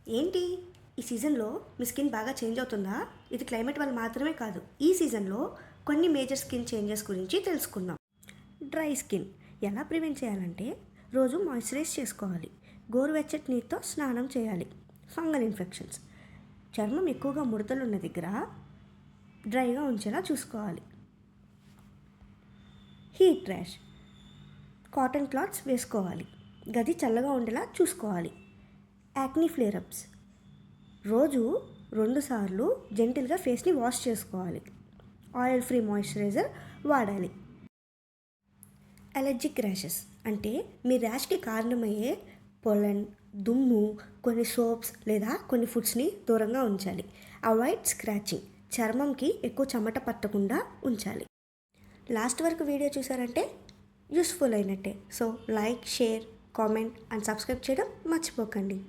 ఏంటి ఈ సీజన్లో మీ స్కిన్ బాగా చేంజ్ అవుతుందా? ఇది క్లైమేట్ వల్ల మాత్రమే కాదు. ఈ సీజన్లో కొన్ని మేజర్ స్కిన్ చేంజెస్ గురించి తెలుసుకుందాం. డ్రై స్కిన్ ఎలా ప్రివెంట్ చేయాలంటే రోజు మాయిశ్చరైజ్ చేసుకోవాలి. గోరువెచ్చటి నీటితో స్నానం చేయాలి. ఫంగల్ ఇన్ఫెక్షన్స్, చర్మం ఎక్కువగా ముడతలు ఉన్న దగ్గర డ్రైగా ఉంచేలా చూసుకోవాలి. హీట్ ర్యాష్, కాటన్ క్లాత్స్ వేసుకోవాలి. గది చల్లగా ఉండేలా చూసుకోవాలి. యాక్నీ ఫ్లేరప్స్, రోజు 2 సార్లు జెంటిల్గా ఫేస్ని వాష్ చేసుకోవాలి. ఆయిల్ ఫ్రీ మాయిశ్చరైజర్ వాడాలి. అలర్జిక్ ర్యాషెస్ అంటే మీ ర్యాష్కి కారణమయ్యే పొలన్, దుమ్ము, కొన్ని సోప్స్ లేదా కొన్ని ఫుడ్స్ని దూరంగా ఉంచాలి. అవాయిడ్ స్క్రాచింగ్, చర్మంకి ఎక్కువ చెమట పట్టకుండా ఉంచాలి. లాస్ట్ వరకు వీడియో చూసారంటే యూస్ఫుల్ అయినట్టే. So like, share, comment and subscribe చేయడం మర్చిపోకండి.